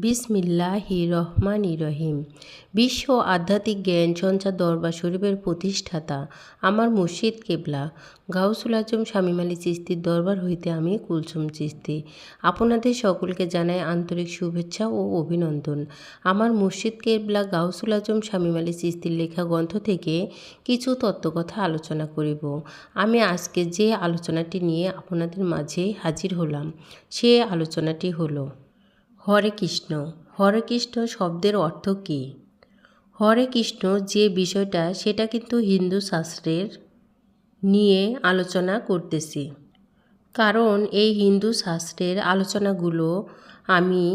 বিসমিল্লাহির রহমানির রহিম। বিশ্ব আধ্যাত্মিক জ্ঞান সঞ্চার দরবার শরীফের প্রতিষ্ঠাতা আমার মুর্শিদ কেবলা গাউসুল আজম শামীম আলী চিশতির দরবার হইতে আমি কুলসুম চিশতি আপনাদের সকলকে জানাই আন্তরিক শুভেচ্ছা ও অভিনন্দন। আমার মুর্শিদ কেবলা গাউসুল আজম শামীম আলী চিশতির লেখা গ্রন্থ থেকে কিছু তত্ত্বকথা আলোচনা করিব। আমি আজকে যে আলোচনাটি নিয়ে আপনাদের মাঝে হাজির হলাম সে আলোচনাটি হলো হরে কৃষ্ণ। হরে কৃষ্ণ শব্দের অর্থ কী? হরে কৃষ্ণ যে বিষয়টা সেটা কিন্তু হিন্দু শাস্ত্রের নিয়ে আলোচনা করতেছি, কারণ এই হিন্দু শাস্ত্রের আলোচনাগুলো আমি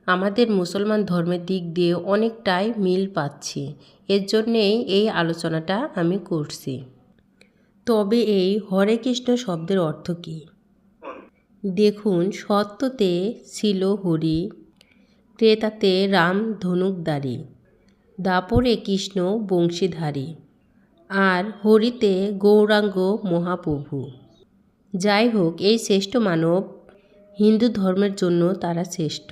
আমাদের মুসলমান ধর্মের দিক দিয়ে অনেকটাই মিল পাচ্ছি, এর জন্যেই এই আলোচনাটা আমি করছি। তবে এই হরে কৃষ্ণ শব্দের অর্থ কী? দেখুন, সত্যতে ছিল হরি, ত্রেতাতে রাম ধনুকধারী, দাপরে কৃষ্ণ বংশীধারী, আর হরিতে গৌরাঙ্গ মহাপ্রভু। যাই হোক, এই শ্রেষ্ঠ মানব হিন্দু ধর্মের জন্য তারা শ্রেষ্ঠ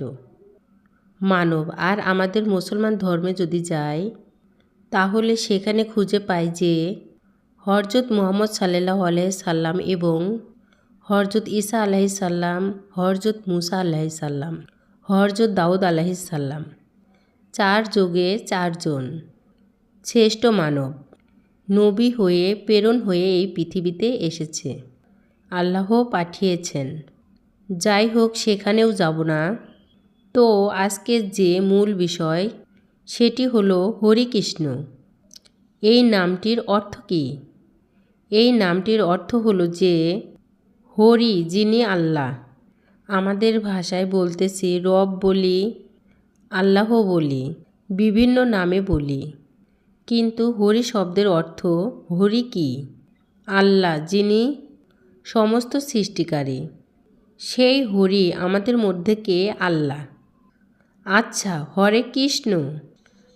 মানব। আর আমাদের মুসলমান ধর্মে যদি যাই তাহলে সেখানে খুঁজে পাই যে হযরত মুহাম্মদ সাল্লাল্লাহু আলাইহি সাল্লাম এবং হযরত ঈসা আলাইহিস সাল্লাম, হযরত মুসা আলাইহিস সাল্লাম, হযরত দাউদ আলাইহিস সাল্লাম, 4 যুগে 4 জন শ্রেষ্ঠ মানব নবী হয়ে প্রেরণ হয়ে এই পৃথিবীতে এসেছে, আল্লাহ পাঠিয়েছেন। যাই হোক, সেখানেও যাব না। তো আজকের যে মূল বিষয় সেটি হলো হরিকৃষ্ণ। এই নামটির অর্থ কী? এই নামটির অর্থ হলো যে হরি যিনি আল্লাহ, আমাদের ভাষায় বলতেছি রব বলি, আল্লাহ বলি, বিভিন্ন নামে বলি, কিন্তু হরি শব্দের অর্থ হরি কি? আল্লাহ যিনি সমস্ত সৃষ্টিকারী, সেই হরি আমাদের মধ্যে কে? আল্লাহ। আচ্ছা, হরে কৃষ্ণ।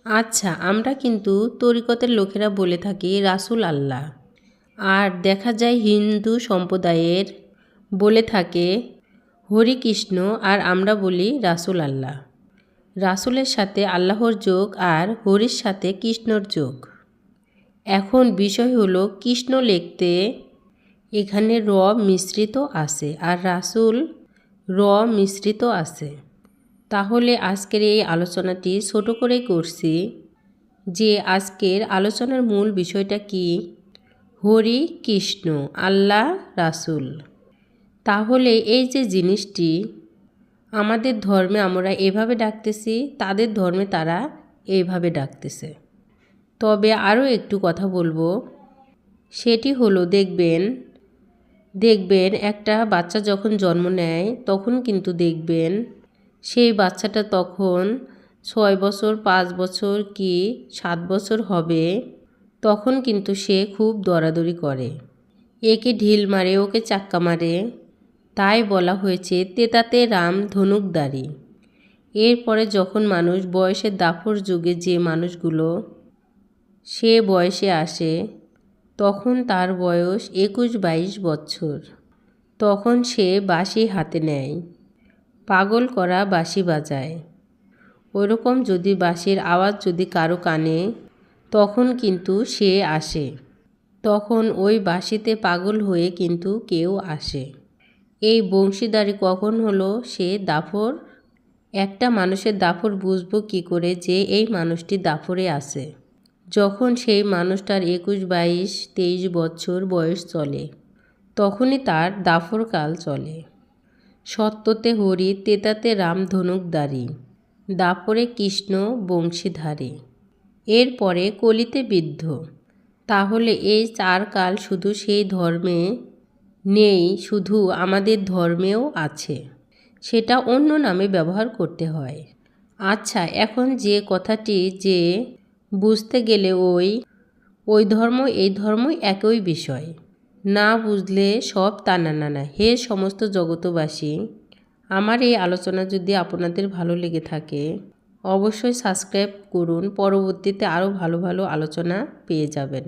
আচ্ছা, আমরা কিন্তু তরিকতের লোকেরা বলে থাকি রাসূল আল্লাহ, আর দেখা যায় হিন্দু সম্প্রদায়ের বলে থাকে হরি কৃষ্ণ, আর আমরা বলি রাসূল আল্লাহ। রাসূলের সাথে আল্লাহর যোগ আর হরির সাথে কৃষ্ণর যোগ। এখন বিষয় হলো কৃষ্ণ লিখতে এখানে র মিশ্রিত আছে আর রাসূল র মিশ্রিত আছে। তাহলে আজকের এই আলোচনাটি ছোট করেই করছি যে আজকের আলোচনার মূল বিষয়টা কি? হরি কৃষ্ণ, আল্লাহ, রাসূল। তাহলে এই যে জিনিসটি আমাদের ধর্মে আমরা এভাবে ডাকতেছি, তাদের ধর্মে তারা এইভাবে ডাকতেছে। তবে আরও একটু কথা বলবো, সেটি হলো দেখবেন একটা বাচ্চা যখন জন্ম নেয় তখন কিন্তু দেখবেন সেই বাচ্চাটা তখন 6 বছর, 5 বছর কি 7 বছর হবে, তখন কিন্তু সে খুব দৌড়াদৌড়ি করে, একে ঢিল মারে, ওকে চাক্কা মারে। তাই বলা হয়েছে তেতাতে রাম ধনুকধারী। এরপরে যখন মানুষ বয়সের দাপর যুগে যে মানুষগুলো সে বয়সে আসে, তখন তার বয়স 21-22 বছর, তখন সে বাঁশি হাতে নেয়, পাগল করা বাঁশি বাজায়। ওইরকম যদি বাঁশির আওয়াজ যদি কারো কানে, তখন কিন্তু সে আসে, তখন ওই বাঁশিতে পাগল হয়ে কিন্তু কেউ আসে। এই বংশীধারী কখন হলো? সে দাফর, একটা মানুষের দাফর বুঝবো কি করে যে এই মানুষটি দাফরে আছে? যখন সেই মানুষটার 21-22-23 বছর বয়স চলে, তখনই তার দাফর কাল চলে। সত্যতে হরি, তেতাতে রাম ধনুকধারী, দাপরে কৃষ্ণ বংশীধারী, এরপরে কলিতে বৃদ্ধ। তাহলে এই 4 কাল শুধু সেই ধর্মে নেই, শুধু আমাদের ধর্মেও আছে, সেটা অন্য নামে ব্যবহার করতে হয়। আচ্ছা, এখন যে কথাটি যে বুঝতে গেলে ওই ধর্ম এই ধর্ম একই বিষয়, না বুঝলে সব তা না। হে সমস্ত জগতবাসী, আমার এই আলোচনা যদি আপনাদের ভালো লেগে থাকে অবশ্যই সাবস্ক্রাইব করুন, পরবর্তীতে আরও ভালো ভালো আলোচনা পেয়ে যাবেন।